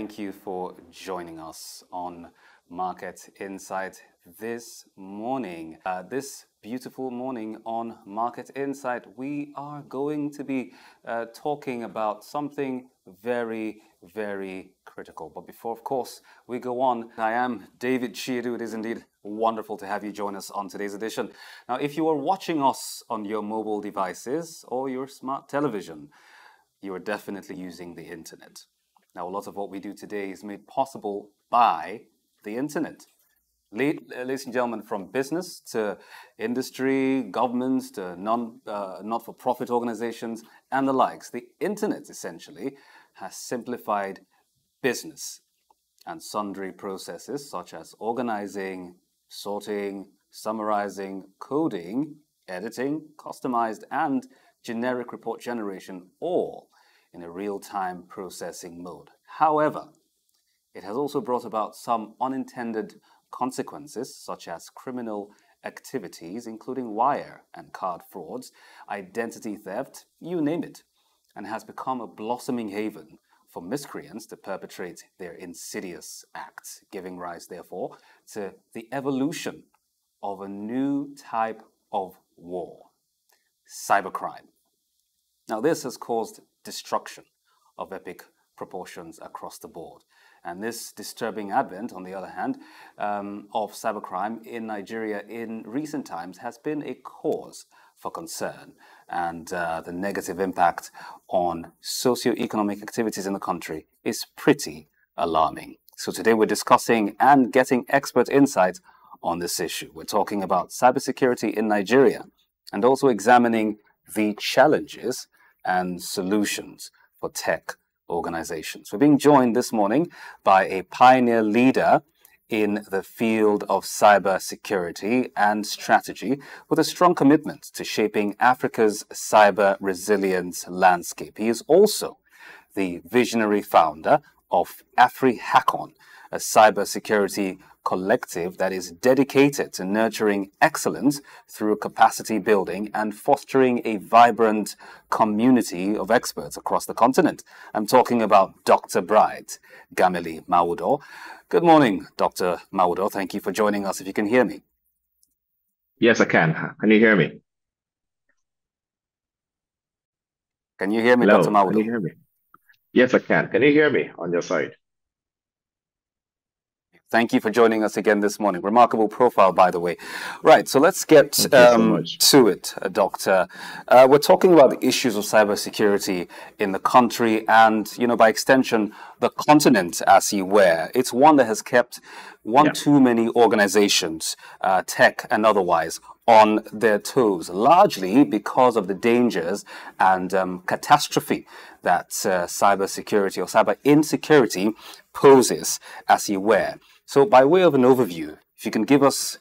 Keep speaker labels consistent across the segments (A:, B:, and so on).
A: thank you for joining us on Market Insight this morning. This beautiful morning on Market Insight, we are going to be talking about something very, very critical. But before, of course, we go on, I am David Chiedu. It is indeed wonderful to have you join us on today's edition. Now, if you are watching us on your mobile devices or your smart television, you are definitely using the internet. Now, a lot of what we do today is made possible by the internet. Ladies and gentlemen, from business to industry, governments to not-for-profit organizations and the likes, the internet essentially has simplified business and sundry processes such as organizing, sorting, summarizing, coding, editing, customized and generic report generation, all in a real-time processing mode. However, it has also brought about some unintended consequences, such as criminal activities, including wire and card frauds, identity theft, you name it, and has become a blossoming haven for miscreants to perpetrate their insidious acts, giving rise, therefore, to the evolution of a new type of war, cybercrime. Now, this has caused destruction of epic proportions across the board. And this disturbing advent, on the other hand, of cybercrime in Nigeria in recent times has been a cause for concern. And the negative impact on socio-economic activities in the country is pretty alarming. So today we're discussing and getting expert insight on this issue. We're talking about cybersecurity in Nigeria and also examining the challenges and solutions for tech organizations. We're being joined this morning by a pioneer leader in the field of cybersecurity and strategy with a strong commitment to shaping Africa's cyber resilience landscape. He is also the visionary founder of AfriHackon, a cybersecurity collective that is dedicated to nurturing excellence through capacity building and fostering a vibrant community of experts across the continent. I'm talking about Dr. Bright Gameli Mawudor. Good morning, Dr. Mawudor. Thank you for joining us. If you can hear me.
B: Yes, I can. Can you hear me?
A: Can you hear me,
B: Hello,
A: Dr. Mawudor?
B: can you hear me? Yes, I can. Can you hear me on your side?
A: Thank you for joining us again this morning. Remarkable profile, by the way. Right, so let's get to it, Doctor. We're talking about the issues of cybersecurity in the country and, by extension, the continent, as you were. It's one that has kept too many organizations, tech and otherwise, on their toes, largely because of the dangers and catastrophe that cybersecurity or cyber insecurity poses, as you were. So by way of an overview, if you can give us,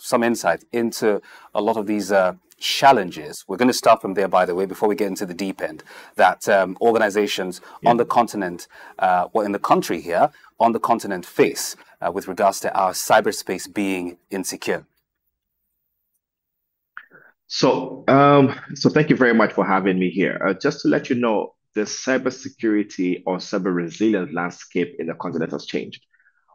A: some insight into a lot of these challenges. We're going to start from there, by the way, before we get into the deep end, that organizations on the continent, in the country here, on the continent face with regards to our cyberspace being insecure.
B: So thank you very much for having me here. Just to let you know, the cybersecurity or cyber resilience landscape in the continent has changed.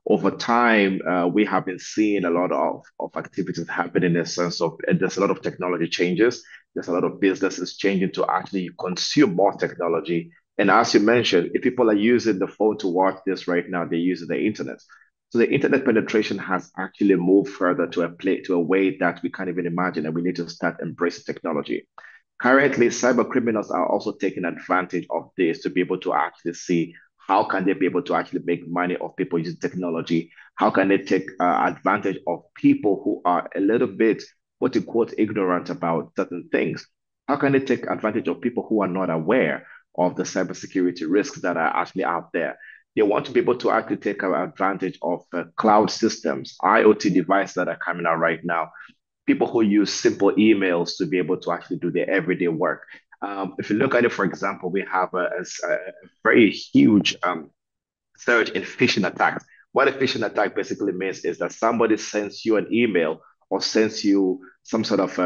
B: Over time, we have been seeing a lot of activities happening in the sense of there's a lot of technology changes. There's a lot of businesses changing to actually consume more technology. And as you mentioned, if people are using the phone to watch this right now, they're using the internet. So the internet penetration has actually moved further to a way that we can't even imagine, and we need to start embracing technology. Currently, cyber criminals are also taking advantage of this to be able to actually see how can they be able to actually make money of people using technology? How can they take advantage of people who are a little bit, quote unquote, ignorant about certain things? How can they take advantage of people who are not aware of the cybersecurity risks that are actually out there? They want to be able to actually take advantage of cloud systems, IoT devices that are coming out right now, people who use simple emails to be able to actually do their everyday work. If you look at it, for example, we have a very huge surge in phishing attacks. What a phishing attack basically means is that somebody sends you an email or sends you some sort of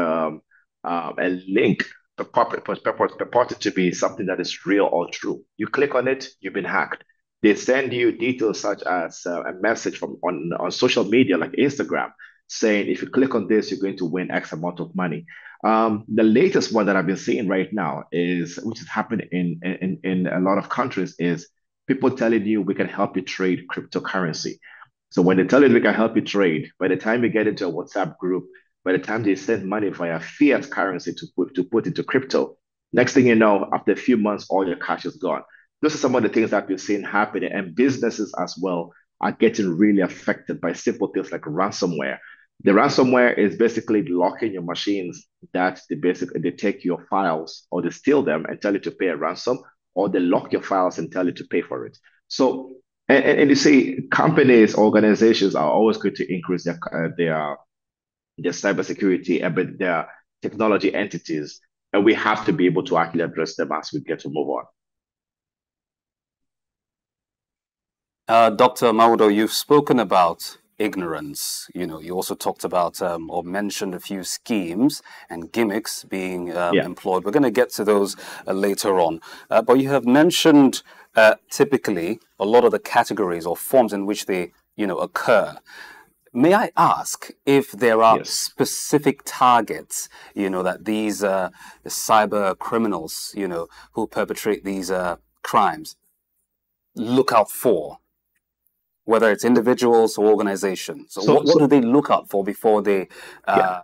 B: a link purported to be something that is real or true. You click on it, you've been hacked. They send you details such as a message from on social media like Instagram saying if you click on this, you're going to win X amount of money. The latest one that I've been seeing right now is, which is happening in a lot of countries, is people telling you we can help you trade cryptocurrency. So when they tell you we can help you trade, by the time you get into a WhatsApp group, by the time they send money via fiat currency to put into crypto, next thing you know, after a few months, all your cash is gone. Those are some of the things that we've seen happening, and businesses as well are getting really affected by simple things like ransomware. The ransomware is basically locking your machines that they take your files or they steal them and tell you to pay a ransom, or they lock your files and tell you to pay for it. So and you see, companies, organizations are always going to increase their cybersecurity, but their technology entities, and we have to be able to actually address them as we get to move on.
A: Dr. Mawudor, you've spoken about ignorance. You also talked about or mentioned a few schemes and gimmicks being
B: Yeah.
A: employed. We're going to get to those later on. But you have mentioned typically a lot of the categories or forms in which they, occur. May I ask if there are
B: Yes.
A: specific targets, that these cyber criminals, who perpetrate these crimes look out for? Whether it's individuals or organizations. So what do they look out for before they
B: Yeah.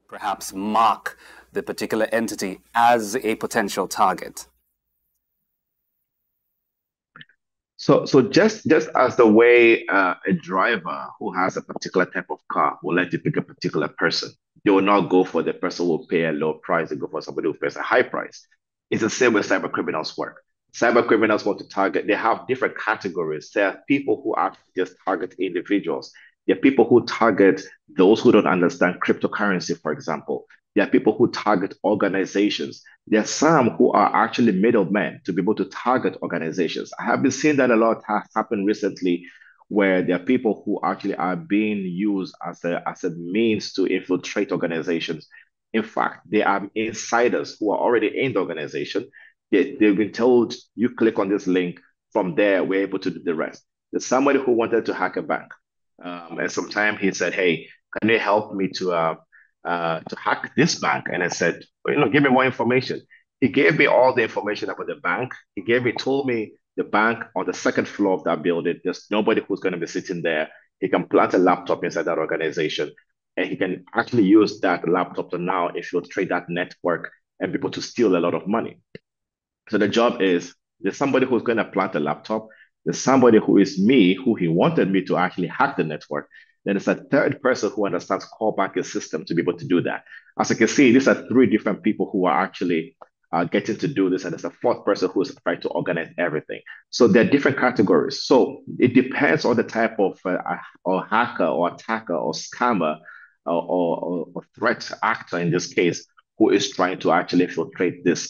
A: perhaps mark the particular entity as a potential target?
B: So just as the way a driver who has a particular type of car will let you pick a particular person, they will not go for the person who will pay a low price. They go for somebody who pays a high price. It's the same way cyber criminals work. Cyber criminals want to target. They have different categories. There are people who actually just target individuals. There are people who target those who don't understand cryptocurrency, for example. There are people who target organizations. There are some who are actually middlemen to be able to target organizations. I have been seeing that a lot has happened recently, where there are people who actually are being used as a means to infiltrate organizations. In fact, they are insiders who are already in the organization. They've been told, you click on this link, from there, we're able to do the rest. There's somebody who wanted to hack a bank. And sometime he said, hey, can you help me to hack this bank? And I said, well, give me more information. He gave me all the information about the bank. Told me the bank on the second floor of that building, there's nobody who's going to be sitting there. He can plant a laptop inside that organization, and he can actually use that laptop to now infiltrate that network and be able to steal a lot of money. So the job is, there's somebody who's going to plant a laptop. There's somebody who is me, who he wanted me to actually hack the network. Then there's a third person who understands core banking system to be able to do that. As you can see, these are three different people who are actually getting to do this. And there's a fourth person who's trying to organize everything. So there are different categories. So it depends on the type of or hacker or attacker or scammer or threat actor in this case, who is trying to actually infiltrate these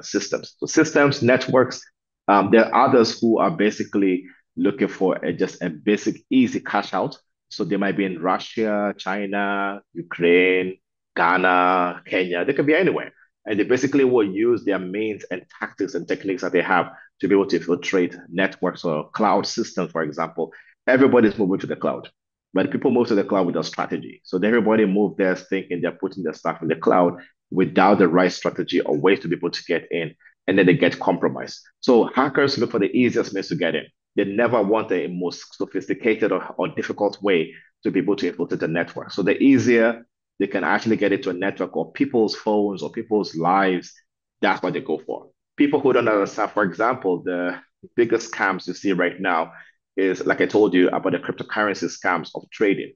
B: systems. So systems, networks, there are others who are basically looking for just a basic, easy cash out. So they might be in Russia, China, Ukraine, Ghana, Kenya. They could be anywhere. And they basically will use their means and tactics and techniques that they have to be able to infiltrate networks or cloud systems, for example. Everybody's moving to the cloud, but people move to the cloud without strategy. So everybody move there thinking they're putting their stuff in the cloud without the right strategy or ways to be able to get in, and then they get compromised. So hackers look for the easiest means to get in. They never want a most sophisticated or difficult way to be able to infiltrate the network. So the easier they can actually get into a network or people's phones or people's lives, that's what they go for. People who don't understand, for example, the biggest scams you see right now is, like I told you, about the cryptocurrency scams of trading.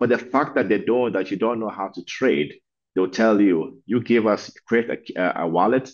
B: But the fact that you don't know how to trade, they'll tell you, you give us, create a wallet,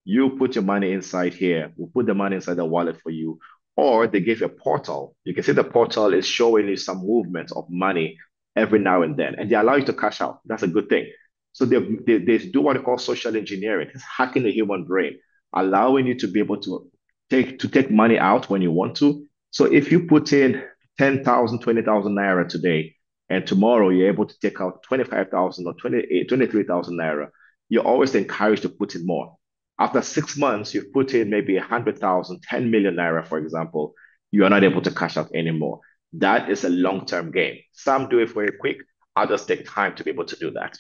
B: you put your money inside here, we'll put the money inside the wallet for you. Or they give you a portal. You can see the portal is showing you some movement of money every now and then, and they allow you to cash out. That's a good thing. So they do what they call social engineering. It's hacking the human brain, allowing you to be able to take money out when you want to. So if you put in 10,000, 20,000 naira today, and tomorrow you're able to take out 25,000 or 23,000 naira, you're always encouraged to put in more. After 6 months, you've put in maybe 100,000, 10 million naira, for example. you are not able to cash out anymore. That is a long-term game. Some do it very quick, others take time to be able to do that.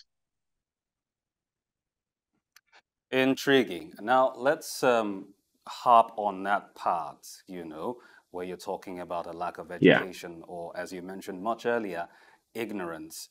A: Intriguing. Now let's harp on that part, where you're talking about a lack of
B: Yeah.
A: education, or as you mentioned much earlier, ignorance.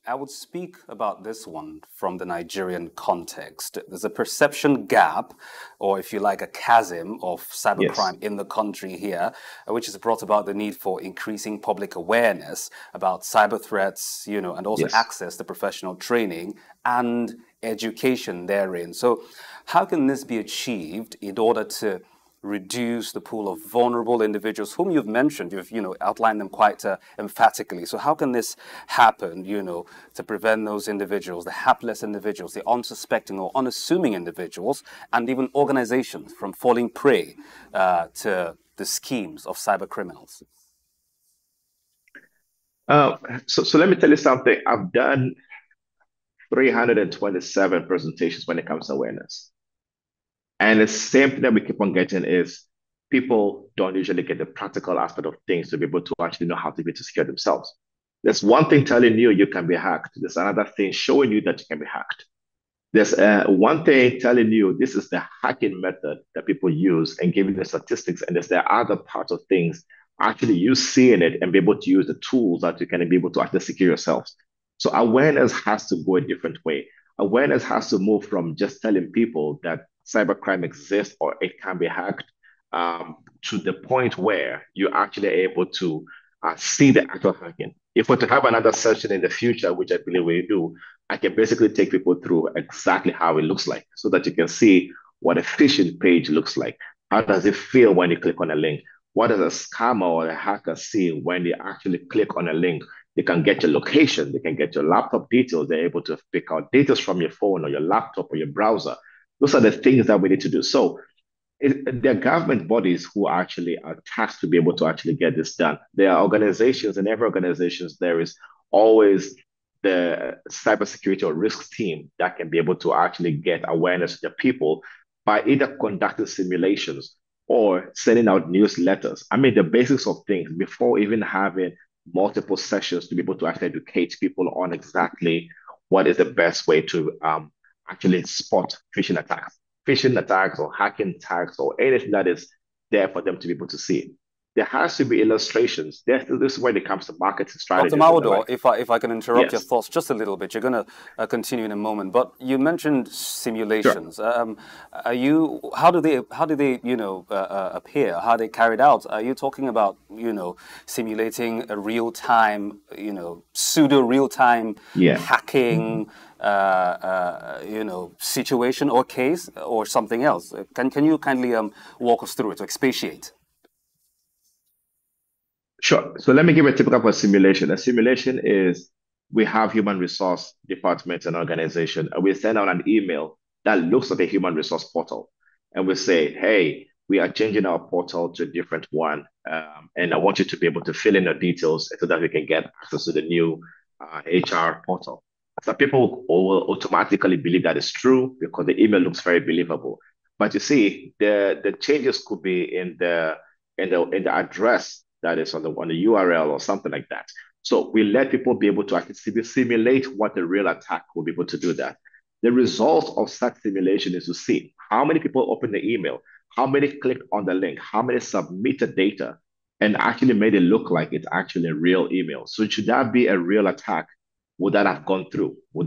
A: I would speak about this one from the Nigerian context. There's a perception gap, or if you like, a chasm of
B: Yes.
A: cybercrime in the country here, which has brought about the need for increasing public awareness about cyber threats, and also
B: Yes.
A: access to professional training and education therein. So, how can this be achieved in order to reduce the pool of vulnerable individuals whom you've mentioned? You've outlined them quite emphatically. So, how can this happen? To prevent those individuals, the hapless individuals, the unsuspecting or unassuming individuals, and even organizations from falling prey to the schemes of cyber criminals.
B: So let me tell you something. I've done 327 presentations when it comes to awareness. And the same thing that we keep on getting is people don't usually get the practical aspect of things to be able to actually know how to be able to secure themselves. There's one thing telling you you can be hacked. There's another thing showing you that you can be hacked. There's one thing telling you this is the hacking method that people use and giving the statistics, and there's the other part of things actually you seeing it and be able to use the tools that you can be able to actually secure yourselves. So awareness has to go a different way. Awareness has to move from just telling people that cybercrime exists or it can be hacked to the point where you're actually able to see the actual hacking. If we're to have another session in the future, which I believe we do, I can basically take people through exactly how it looks like so that you can see what a phishing page looks like. How does it feel when you click on a link? What does a scammer or a hacker see when they actually click on a link? They can get your location, they can get your laptop details, they're able to pick out details from your phone or your laptop or your browser. Those are the things that we need to do. So there are government bodies who actually are tasked to be able to actually get this done. There are organizations, and every organization there is always the cybersecurity or risk team that can be able to actually get awareness to the people by either conducting simulations or sending out newsletters. I mean, the basics of things before even having multiple sessions to be able to actually educate people on exactly what is the best way to actually spot phishing attacks or hacking attacks or anything that is there for them to be able to see. There has to be illustrations. This is when it comes to marketing
A: Dr.
B: strategies and the
A: Mawudor,
B: like.
A: if I can interrupt your
B: Yes,
A: thoughts just a little bit, you're going to continue in a moment. But you mentioned
B: sure.
A: simulations. How do they appear? How are they carried out? Are you talking about simulating a real time pseudo real time
B: Yeah.
A: hacking
B: Mhm.
A: situation or case or something else? Can you kindly walk us through it to expatiate?
B: Sure. So let me give a typical of a simulation. A simulation is we have human resource departments and organization, and we send out an email that looks like a human resource portal. And we say, hey, we are changing our portal to a different one. And I want you to be able to fill in your details so that we can get access to the new HR portal. So people will automatically believe that is true because the email looks very believable. But you see, the changes could be in the address that is on the URL or something like that. So we let people be able to actually simulate what the real attack will be able to do that. The result of such simulation is to see how many people opened the email, how many clicked on the link, how many submitted data, and actually made it look like it's actually a real email. So should that be a real attack? Would that have gone through? Would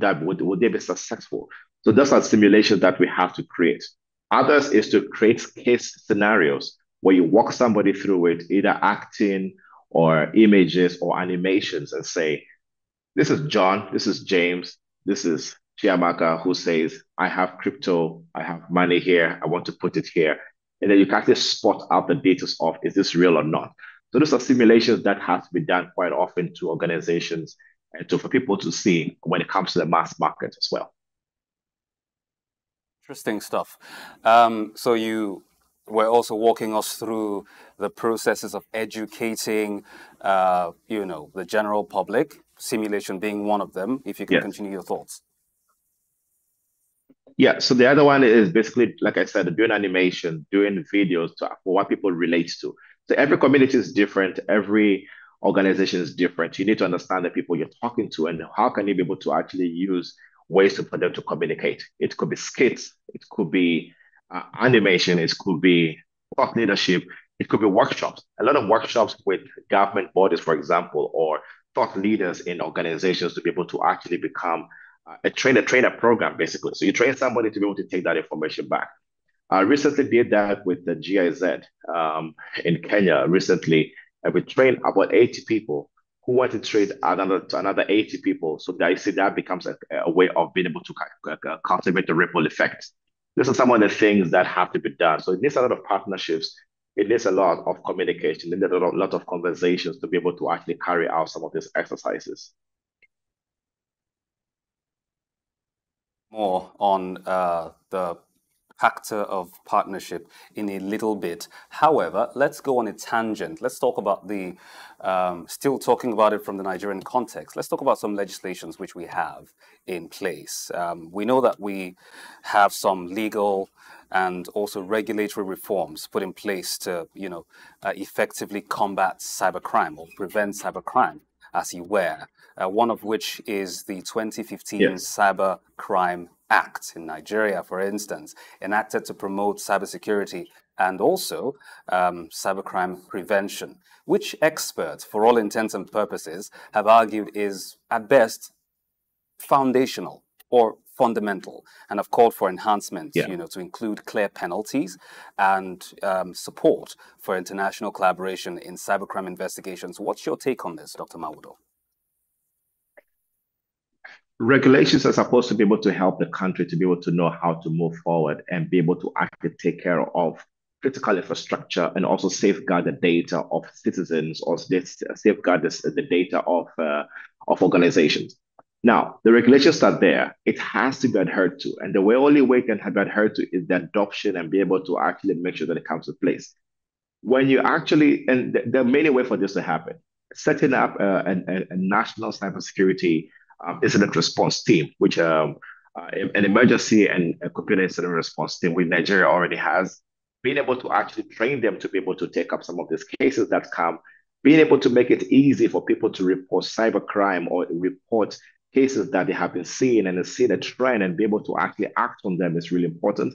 B: they be successful? So those are simulations that we have to create. Others is to create case scenarios where you walk somebody through it, either acting or images or animations, and say, this is John, this is James, this is Chiamaka who says, I have crypto, I have money here, I want to put it here. And then you can actually spot out the details of is this real or not. So those are simulations that have to be done quite often to organizations and for people to see when it comes to the mass market as well.
A: Interesting stuff. So you were also walking us through the processes of educating, the general public, simulation being one of them. If you can
B: Yes.
A: continue your thoughts.
B: Yeah, so the other one is basically, like I said, doing animation, doing videos for what people relate to. So every community is different, every organization is different. You need to understand the people you're talking to and how can you be able to actually use ways for them to communicate. It could be skits, it could be animation, it could be thought leadership, it could be workshops. A lot of workshops with government bodies, for example, or thought leaders in organizations to be able to actually become a trainer program, basically. So you train somebody to be able to take that information back. I recently did that with the GIZ in Kenya recently, and we trained about 80 people who want to trade another 80 people. So that you see that becomes a way of being able to cultivate the ripple effect. These are some of the things that have to be done. So it needs a lot of partnerships. It needs a lot of communication. It needs a lot of conversations to be able to actually carry out some of these exercises.
A: More on the factor of partnership in a little bit. However, let's go on a tangent. Let's talk about still talking about it from the Nigerian context. Let's talk about some legislations which we have in place. We know that we have some legal and also regulatory reforms put in place to, effectively combat cybercrime or prevent cybercrime, as you were. One of which is the 2015
B: Yes.
A: Cybercrime Act in Nigeria, for instance, enacted to promote cybersecurity and also cybercrime prevention, which experts, for all intents and purposes, have argued is at best foundational or fundamental, and have called for enhancements,
B: Yeah.
A: to include clear penalties and support for international collaboration in cybercrime investigations. What's your take on this, Dr. Mawudor?
B: Regulations are supposed to be able to help the country to be able to know how to move forward and be able to actually take care of critical infrastructure and also safeguard the data of citizens or safeguard the data of organizations. Now, the regulations are there. It has to be adhered to. And the only way it can be adhered to is the adoption and be able to actually make sure that it comes to place. When you actually, and there are many ways for this to happen. Setting up a national cybersecurity incident response team, which an emergency and a computer incident response team, which Nigeria already has, being able to actually train them to be able to take up some of these cases that come, being able to make it easy for people to report cybercrime or report cases that they have been seeing and see the trend and be able to actually act on them is really important.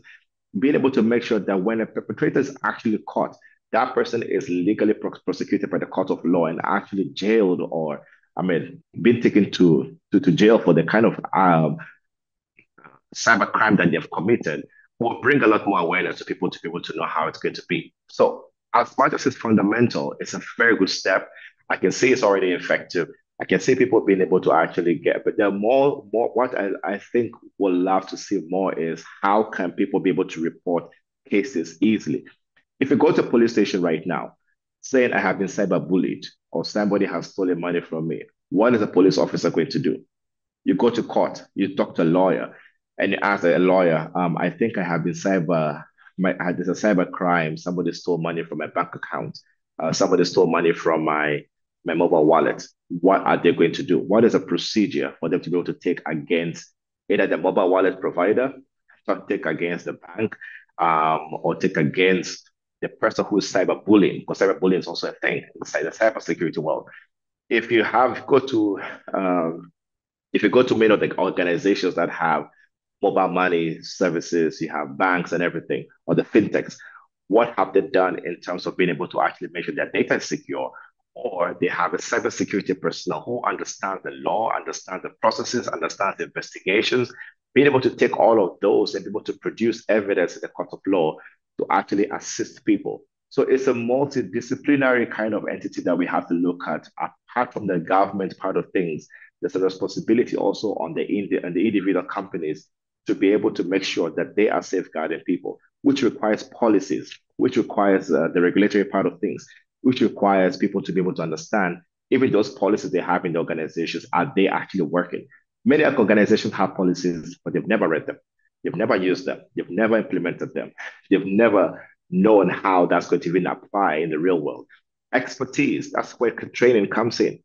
B: Being able to make sure that when a perpetrator is actually caught, that person is legally prosecuted by the court of law and actually jailed or, I mean, being taken to jail for the kind of cyber crime that they've committed will bring a lot more awareness to people to be able to know how it's going to be. So, as much as it's fundamental, it's a very good step. I can see it's already effective. I can see people being able to actually get, but there are more. What I think we'll love to see more is how can people be able to report cases easily. If you go to a police station right now, saying I have been cyberbullied or somebody has stolen money from me, what is a police officer going to do? You go to court, you talk to a lawyer, and you ask a lawyer, I think I have been there's a cyber crime. Somebody stole money from my bank account. Somebody stole money from my mobile wallet. What are they going to do? What is a procedure for them to be able to take against either the mobile wallet provider, or take against the bank, or take against the person who is cyberbullying, because cyberbullying is also a thing inside the cybersecurity world. If you have go to if you go to many of the organizations that have mobile money services, you have banks and everything, or the fintechs, what have they done in terms of being able to actually make sure their data is secure? Or they have a cybersecurity personnel who understands the law, understands the processes, understands the investigations, being able to take all of those and be able to produce evidence in the court of law to actually assist people. So it's a multidisciplinary kind of entity that we have to look at. Apart from the government part of things, there's a responsibility also on on the individual companies to be able to make sure that they are safeguarding people, which requires policies, which requires the regulatory part of things, which requires people to be able to understand even those policies they have in the organizations, are they actually working? Many organizations have policies, but they've never read them. They've never used them. They've never implemented them. They've never known how that's going to even apply in the real world. Expertise, that's where training comes in.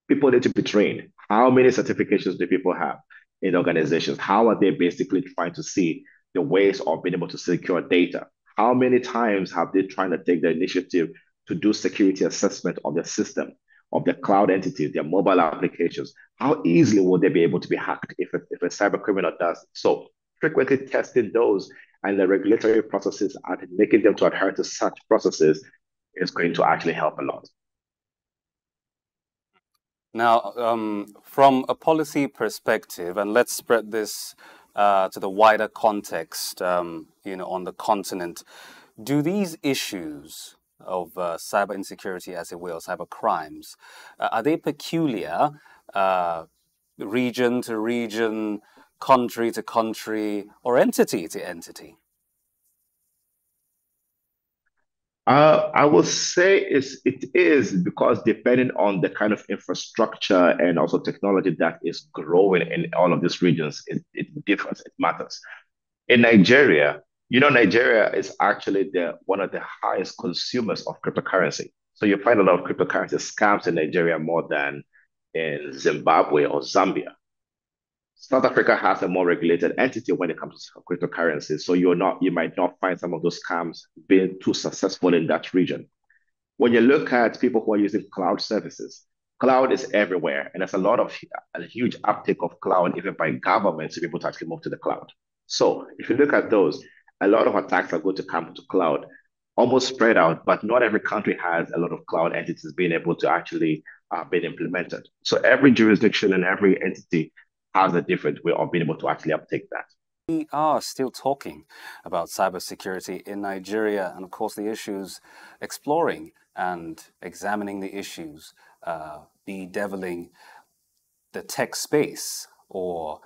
B: People need to be trained. How many certifications do people have in organizations? How are they basically trying to see the ways of being able to secure data? How many times have they tried to take the initiative to do security assessment of their system, of their cloud entities, their mobile applications, how easily will they be able to be hacked if a cyber criminal does? So frequently testing those and the regulatory processes and making them to adhere to such processes is going to actually help a lot.
A: Now, from a policy perspective, and let's spread this to the wider context, on the continent, do these issues of cyber insecurity, as it will, cyber crimes, are they peculiar region to region, country to country, or entity to entity?
B: I will say it is because depending on the kind of infrastructure and also technology that is growing in all of these regions, it differs, it matters. In Nigeria, Nigeria is actually the one of the highest consumers of cryptocurrency. So you find a lot of cryptocurrency scams in Nigeria more than in Zimbabwe or Zambia. South Africa has a more regulated entity when it comes to cryptocurrency. So you might not find some of those scams being too successful in that region. When you look at people who are using cloud services, cloud is everywhere, and there's a huge uptake of cloud even by governments to be able to actually move to the cloud. So if you look at those, a lot of attacks are going to come to cloud, almost spread out, but not every country has a lot of cloud entities being able to actually be implemented. So every jurisdiction and every entity has a different way of being able to actually uptake that.
A: We are still talking about cybersecurity in Nigeria, and of course, the issues, exploring and examining the issues, bedeviling the tech space or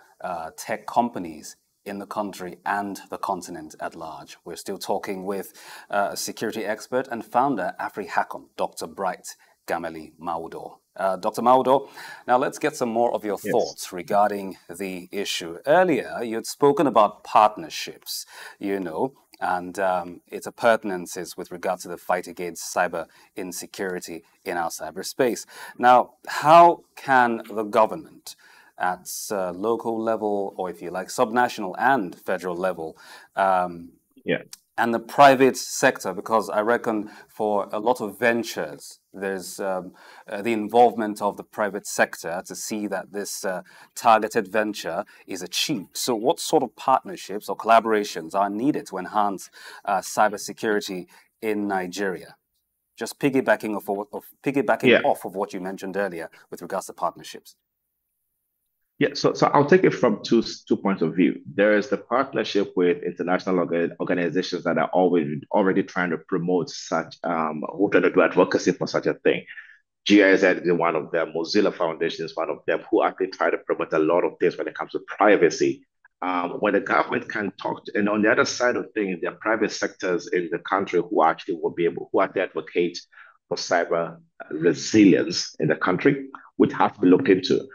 A: tech companies in the country and the continent at large. We're still talking with a security expert and founder, AfriHacom, Dr. Bright Gameli Mawudor. Dr. Mawudor, now let's get some more of your thoughts regarding the issue. Earlier, you had spoken about partnerships, and its appurtenances with regard to the fight against cyber insecurity in our cyberspace. Now, how can the government at local level, or if you like, subnational and federal level, and the private sector, because I reckon for a lot of ventures, there's the involvement of the private sector to see that this targeted venture is achieved. So what sort of partnerships or collaborations are needed to enhance cybersecurity in Nigeria? Just piggybacking off of what you mentioned earlier with regards to partnerships.
B: Yeah, so I'll take it from two points of view. There is the partnership with international organizations that are already trying to promote such, who try to do advocacy for such a thing. GIZ is one of them. Mozilla Foundation is one of them who actually try to promote a lot of things when it comes to privacy. When the government can talk and on the other side of things, there are private sectors in the country who actually advocate for cyber resilience in the country, which has to be looked into.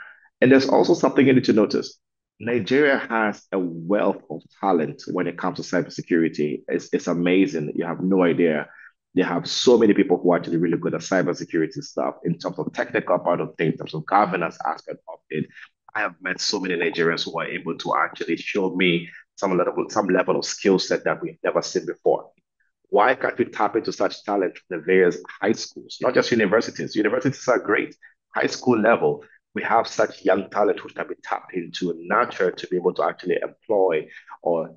B: And there's also something you need to notice. Nigeria has a wealth of talent when it comes to cybersecurity. It's amazing. You have no idea. They have so many people who are actually really good at cybersecurity stuff in terms of technical part of things, in terms of governance aspect of it. I have met so many Nigerians who are able to actually show me some level of skill set that we've never seen before. Why can't we tap into such talent from the various high schools, not just universities? Universities are great. High school level, we have such young talent which can be tapped into and nurtured to be able to actually employ or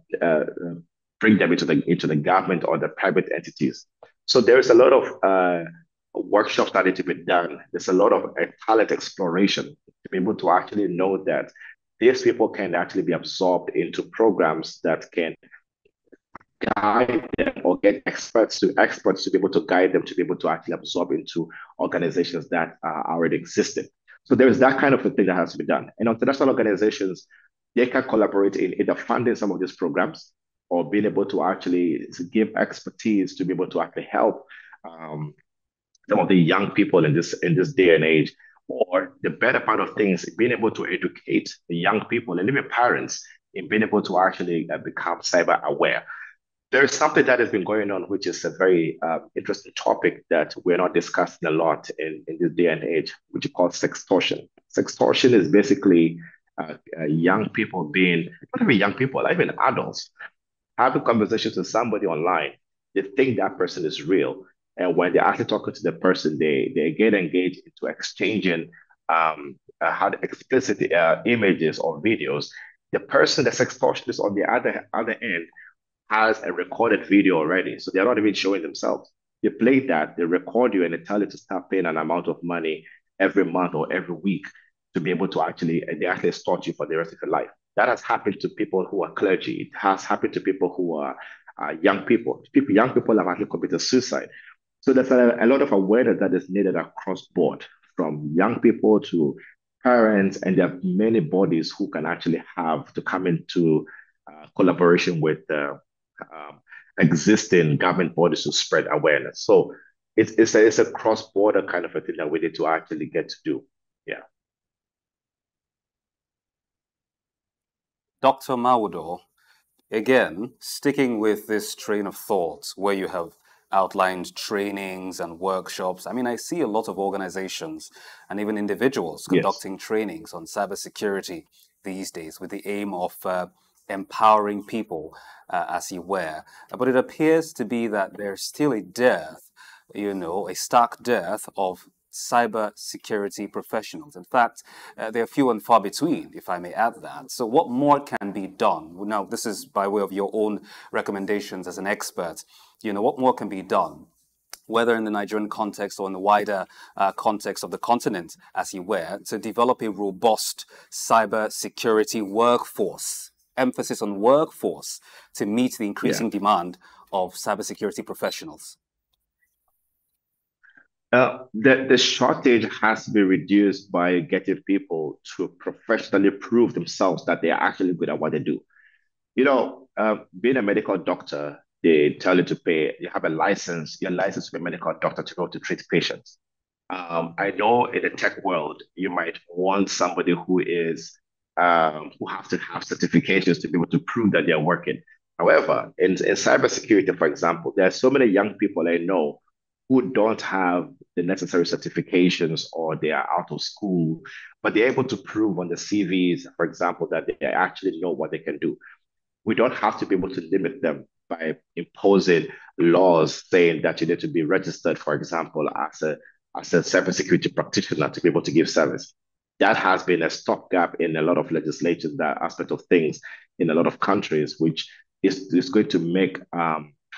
B: bring them into the government or the private entities. So there is a lot of workshops that need to be done. There's a lot of talent exploration to be able to actually know that these people can actually be absorbed into programs that can guide them or get experts to be able to guide them to be able to actually absorb into organizations that are already existing. So there is that kind of a thing that has to be done. And international organizations, they can collaborate in either funding some of these programs or being able to actually give expertise to be able to actually help some of the young people in this day and age. Or the better part of things, being able to educate the young people and even parents in being able to actually become cyber aware. There is something that has been going on, which is a very interesting topic that we're not discussing a lot in this day and age, which is called sextortion. Sextortion is basically young people not even young people, even adults, having conversations with somebody online. They think that person is real. And when they're actually talking to the person, they get engaged into exchanging how the explicit images or videos. The person that's extortionist on the other end has a recorded video already. So they're not even showing themselves. They play that, they record you, and they tell you to start paying an amount of money every month or every week to be able to actually, and they actually extort you for the rest of your life. That has happened to people who are clergy. It has happened to people who are young people. Young people have actually committed suicide. So there's a lot of awareness that is needed across board, from young people to parents, and there are many bodies who can actually have to come into collaboration with existing government bodies to spread awareness. So it's a cross-border kind of a thing that we need to actually get to do. Yeah.
A: Dr. Mawudor, again, sticking with this train of thought where you have outlined trainings and workshops. I mean, I see a lot of organizations and even individuals
B: Yes.
A: conducting trainings on cybersecurity these days with the aim of empowering people, as you were. But it appears to be that there's still a dearth, a stark dearth of cybersecurity professionals. In fact, they're few and far between, if I may add that. So, what more can be done? Now, this is by way of your own recommendations as an expert. What more can be done, whether in the Nigerian context or in the wider context of the continent, as you were, to develop a robust cybersecurity workforce? Emphasis on workforce to meet the
B: Yeah.
A: increasing demand of cybersecurity professionals.
B: The shortage has to be reduced by getting people to professionally prove themselves that they are actually good at what they do. Being a medical doctor, they tell you to pay, you have a license, your license to be a medical doctor to go to treat patients. I know in the tech world, you might want somebody who has to have certifications to be able to prove that they're working. However, in cybersecurity, for example, there are so many young people I know who don't have the necessary certifications or they are out of school, but they're able to prove on the CVs, for example, that they actually know what they can do. We don't have to be able to limit them by imposing laws saying that you need to be registered, for example, as a cybersecurity practitioner to be able to give service. That has been a stopgap in a lot of legislation, that aspect of things in a lot of countries, which is going to make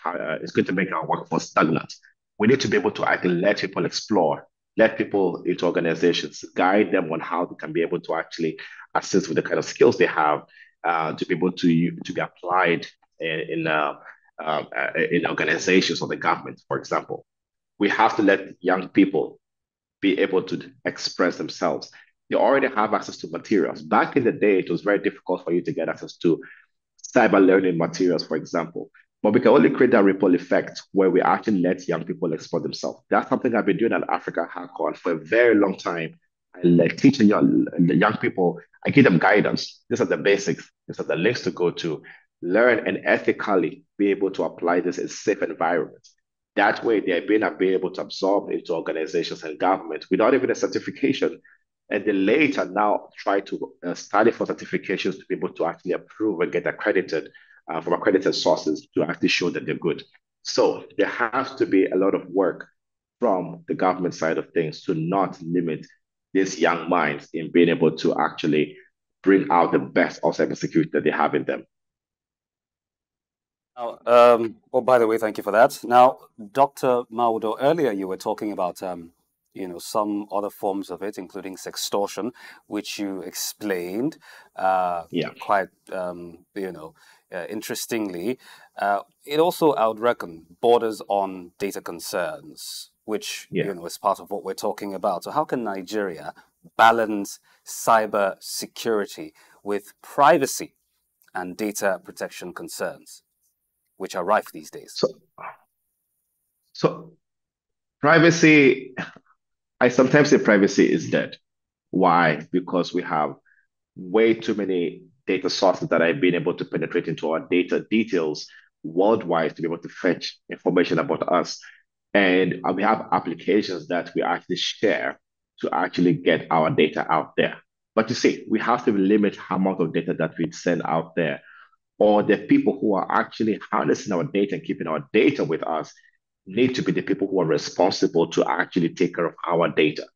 B: it's going to make our workforce stagnant. We need to be able to actually let people explore, let people into organizations, guide them on how they can be able to actually assist with the kind of skills they have to be able to be applied in organizations or the government, for example. We have to let young people be able to express themselves. They already have access to materials. Back in the day, it was very difficult for you to get access to cyber learning materials, for example. But we can only create that ripple effect where we actually let young people explore themselves. That's something I've been doing at Africa Hackon for a very long time. I like teaching young people, I give them guidance. These are the basics, these are the links to go to, learn and ethically be able to apply this in safe environments. That way, they're being able to absorb into organizations and government without even a certification. And then later now try to study for certifications to be able to actually approve and get accredited from accredited sources to actually show that they're good. So there has to be a lot of work from the government side of things to not limit these young minds in being able to actually bring out the best of cybersecurity that they have in them.
A: Now, oh, by the way, thank you for that. Now, Dr. Maudo, earlier you were talking about, some other forms of it, including sextortion, which you explained
B: Yeah.
A: quite, interestingly. It also, I would reckon, borders on data concerns, which,
B: Yeah.
A: is part of what we're talking about. So how can Nigeria balance cyber security with privacy and data protection concerns, which are rife these days?
B: So privacy, I sometimes say privacy is dead. Why? Because we have way too many data sources that have been able to penetrate into our data details worldwide to be able to fetch information about us. And we have applications that we actually share to actually get our data out there. But you see, we have to limit how amount of data that we send out there, or the people who are actually harnessing our data and keeping our data with us. need to be the people who are responsible to actually take care of our data.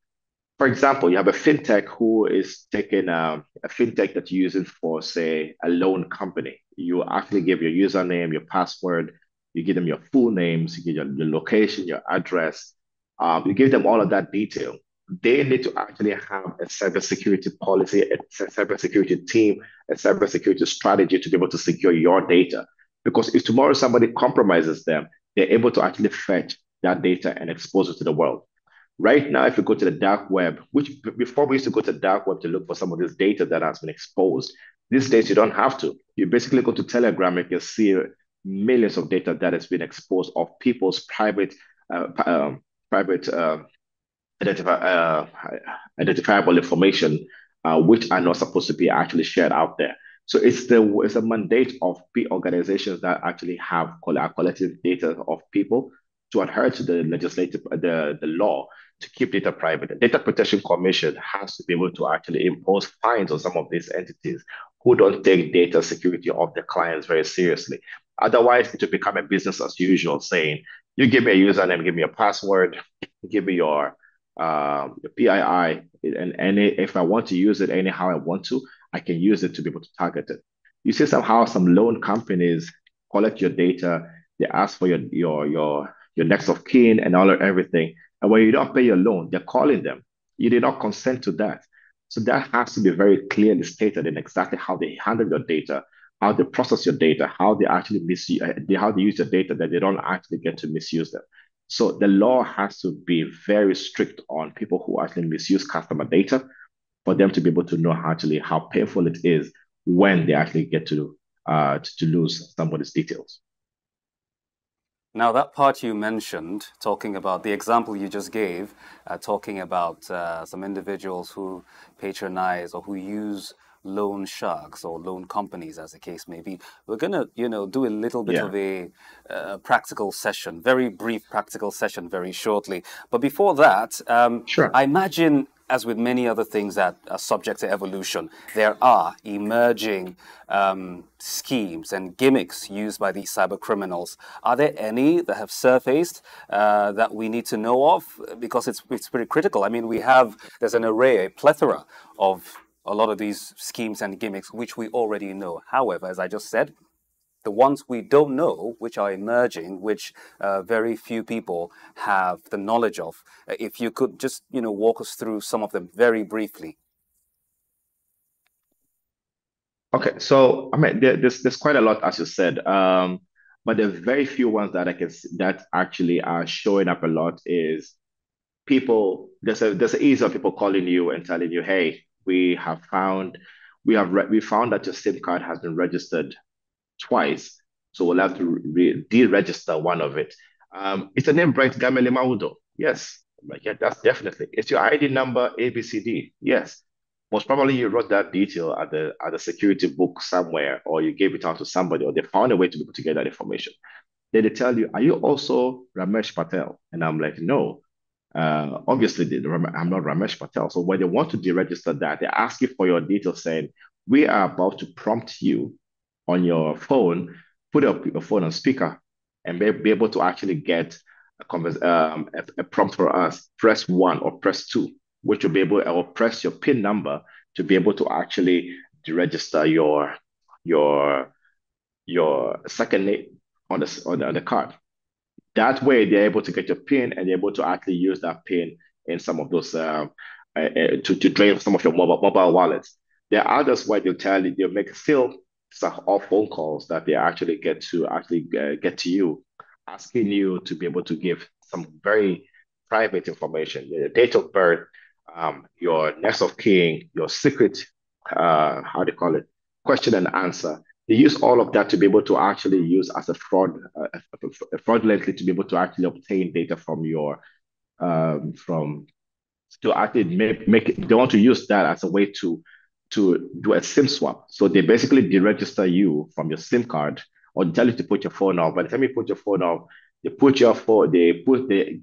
B: For example, you have a fintech who is taking a fintech that you're using for, say, a loan company. You actually give your username, your password, you give them your full names, you give your location, your address, you give them all of that detail. They need to actually have a cybersecurity policy, a cybersecurity team, a cybersecurity strategy to be able to secure your data. Because if tomorrow somebody compromises them, they're able to actually fetch that data and expose it to the world. Right now, if you go to the dark web, which before we used to go to the dark web to look for some of this data that has been exposed, these days you don't have to. You basically go to Telegram, you can see millions of data that has been exposed of people's private identify, identifiable information, which are not supposed to be actually shared out there. So it's a mandate of big organizations that actually are collecting data of people to adhere to the legislative the law to keep data private. The Data Protection Commission has to be able to actually impose fines on some of these entities who don't take data security of their clients very seriously. Otherwise, it will become a business as usual, saying, you give me a username, give me a password, give me your PII, and if I want to use it anyhow I want to, I can use it to be able to target it. You see somehow some loan companies collect your data, they ask for your next of kin and all of everything. And when you don't pay your loan, they're calling them. You did not consent to that. So that has to be very clearly stated in exactly how they handle your data, how they process your data, how they actually how they use your data that they don't actually get to misuse them. So the law has to be very strict on people who actually misuse customer data for them to be able to know actually how painful it is when they actually get to lose somebody's details.
A: Now, that part you mentioned, talking about the example you just gave, talking about some individuals who patronize or who use loan sharks or loan companies, as the case may be. We're gonna, do a little bit
B: Yeah,
A: of a practical session, very brief practical session, very shortly. But before that,
B: sure.
A: I imagine, as with many other things that are subject to evolution, there are emerging schemes and gimmicks used by these cyber criminals. Are there any that have surfaced that we need to know of? Because it's pretty critical. I mean, there's an array, a plethora of a lot of these schemes and gimmicks, which we already know. However, as I just said, the ones we don't know, which are emerging, which very few people have the knowledge of. If you could just, walk us through some of them very briefly.
B: Okay, so I mean, there's quite a lot, as you said, but the very few ones that that actually are showing up a lot is people. There's an ease of people calling you and telling you, "Hey, we found that your SIM card has been registered twice, so we'll have to deregister one of it." It's a name, Bright Gameli Mawudor. Yes, I'm like, yeah, that's definitely. It's your ID number ABCD. Yes. Most probably you wrote that detail at the security book somewhere, or you gave it out to somebody, or they found a way to be able to get that information. Then they tell you, "Are you also Ramesh Patel?" And I'm like, "No, obviously I'm not Ramesh Patel." So when they want to deregister that, they ask you for your details, saying, "We are about to prompt you on your phone, put up your phone on speaker, and be able to actually get a prompt for us. Press one or press two, which will be able, or press your PIN number to be able to actually deregister your your second name on the card." That way, they're able to get your PIN and they're able to actually use that PIN in some of those to drain some of your mobile wallets. There are others where they'll make still some all phone calls that they actually get to you, asking you to be able to give some very private information, your date of birth, your next of kin, your secret, how do you call it, question and answer. They use all of that to be able to actually use as a fraudulently to be able to actually obtain data from your from to actually make it, they want to use that as a way to do a SIM swap. So they basically deregister you from your SIM card, or they tell you to put your phone off. By the time you put your phone off, they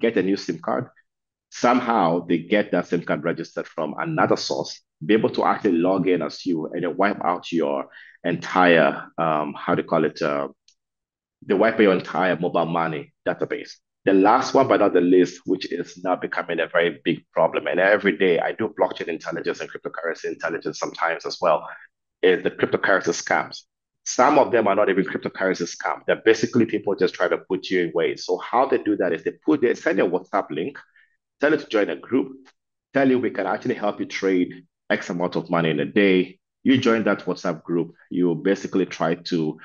B: get a new SIM card. Somehow they get that SIM card registered from another source, be able to actually log in as you, and then wipe out your entire how do you call it? They wipe your entire mobile money database. The last one, but not the least, which is now becoming a very big problem. And every day I do blockchain intelligence and cryptocurrency intelligence sometimes as well, is the cryptocurrency scams. Some of them are not even cryptocurrency scams. They're basically people just try to put you in ways. So how they do that is they send you a WhatsApp link, tell you to join a group, tell you we can actually help you trade X amount of money in a day. You join that WhatsApp group, you basically try to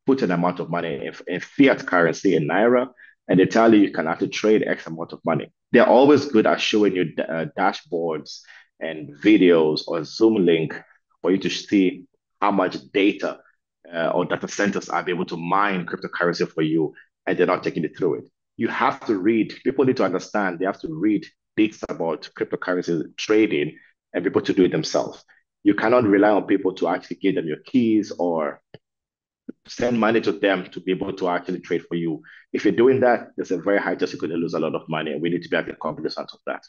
B: put an amount of money in fiat currency in Naira, and they tell you you can actually trade X amount of money. They're always good at showing you dashboards and videos or Zoom link for you to see how much data or data centers are able to mine cryptocurrency for you, and they're not taking you through it. You have to read, people need to understand, they have to read bits about cryptocurrency trading and be able to do it themselves. You cannot rely on people to actually give them your keys or send money to them to be able to actually trade for you. If you're doing that, there's a very high chance you're going to lose a lot of money, and we need to be cognizant of that.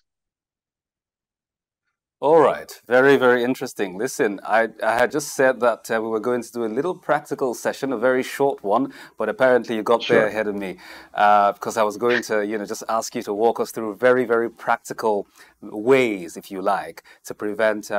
A: All right, very, very interesting. Listen, I had just said that we were going to do a little practical session, a very short one, but apparently you got there ahead of me because I was going to, just ask you to walk us through very, very practical ways, if you like, to prevent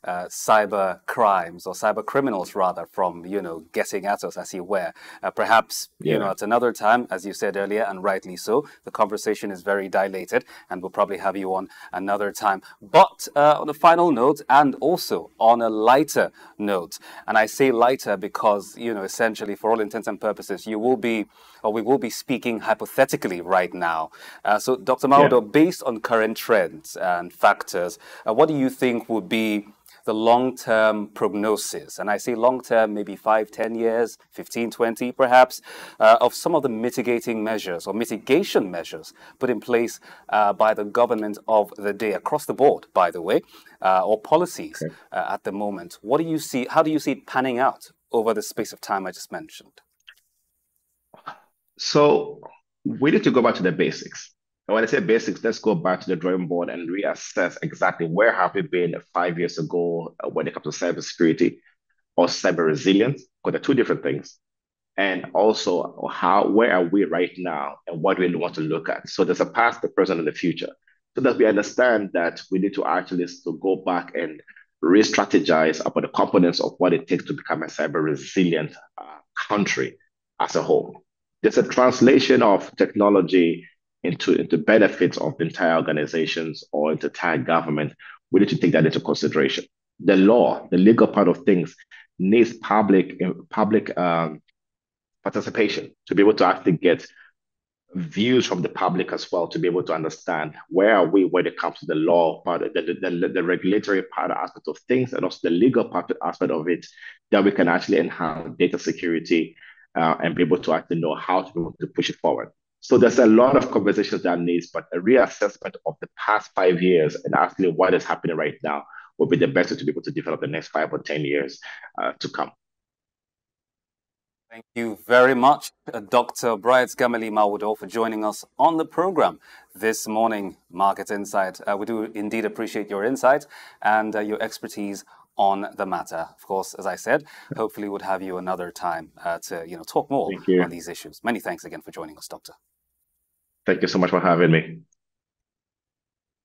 A: cyber crimes or cyber criminals rather from getting at us, as you were. Perhaps at another time, as you said earlier, and rightly so, the conversation is very dilated and we'll probably have you on another time. But on a final note, and also on a lighter note, and I say lighter because essentially for all intents and purposes we will be speaking hypothetically right now. So Dr. Mawudor, based on current trends and factors, what do you think would be the long-term prognosis, and I say long-term, maybe 5, 10 years, 15, 20 perhaps, of some of the mitigating measures or mitigation measures put in place by the government of the day, across the board, by the way, or policies at the moment. What do you see? How do you see it panning out over the space of time I just mentioned?
B: So we need to go back to the basics. And when I say basics, let's go back to the drawing board and reassess exactly where have we been 5 years ago when it comes to cybersecurity or cyber resilience, because they're two different things. And also where are we right now and what do we want to look at? So there's a past, the present, and the future. So that we understand that we need to actually still go back and re-strategize about the components of what it takes to become a cyber resilient country as a whole. There's a translation of technology into benefits of entire organizations or into entire government. We need to take that into consideration. The law, the legal part of things, needs public participation to be able to actually get views from the public as well, to be able to understand where are we when it comes to the law part, the regulatory part aspect of things, and also the legal part aspect of it, that we can actually enhance data security and be able to actually know how to be able to push it forward. So there's a lot of conversations that needs, but a reassessment of the past 5 years and actually what is happening right now will be the best way to be able to develop the next 5 or 10 years to come.
A: Thank you very much, Dr. Bright Gameli Mawudor, for joining us on the program this morning, Market Insight. We do indeed appreciate your insight and your expertise on the matter. Of course, as I said, hopefully we'll have you another time to talk more on these issues. Many thanks again for joining us, Doctor.
B: Thank you so much for having me.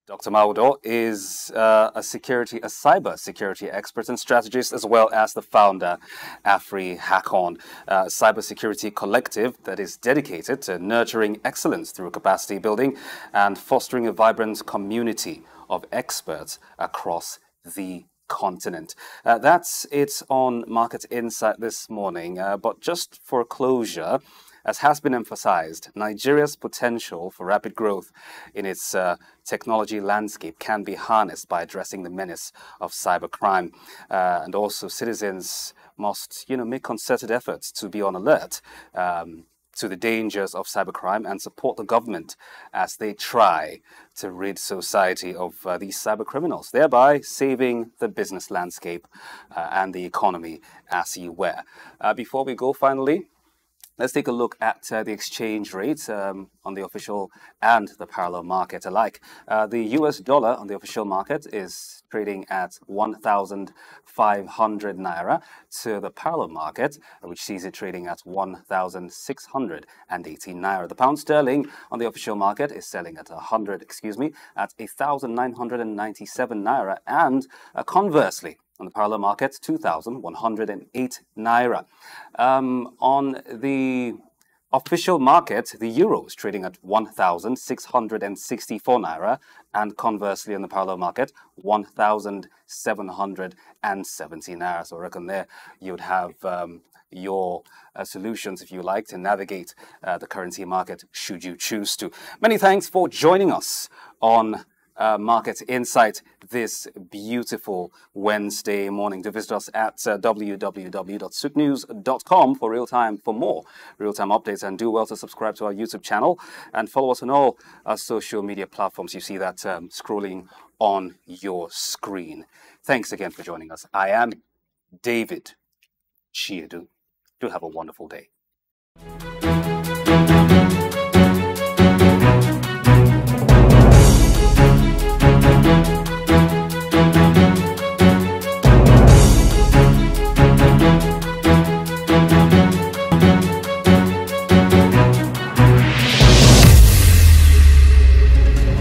A: Dr. Mawudor is a cyber security expert and strategist, as well as the founder, Afri Hackon, a cybersecurity collective that is dedicated to nurturing excellence through capacity building and fostering a vibrant community of experts across the continent. That's it on Market Insight this morning. But just for closure, as has been emphasized, Nigeria's potential for rapid growth in its technology landscape can be harnessed by addressing the menace of cybercrime. And also citizens must, make concerted efforts to be on alert to the dangers of cybercrime and support the government as they try to rid society of these cyber criminals, thereby saving the business landscape and the economy as you were. Before we go, finally, Let's take a look at the exchange rates on the official and the parallel market alike. The US dollar on the official market is trading at 1,500 naira to the parallel market, which sees it trading at 1,618 naira. The pound sterling on the official market is selling at 1,997 naira, and conversely, on the parallel market, 2,108 naira. On the official market, the euro is trading at 1,664 naira, and conversely, on the parallel market, 1,770 naira. So I reckon there you'd have your solutions, if you like, to navigate the currency market should you choose to. Many thanks for joining us on Market Insight this beautiful Wednesday morning. To visit us at www.sooknews.com for more real-time updates, and do well to subscribe to our YouTube channel and follow us on all our social media platforms. You see that scrolling on your screen. Thanks again for joining us. I am David Chiedu. Do have a wonderful day.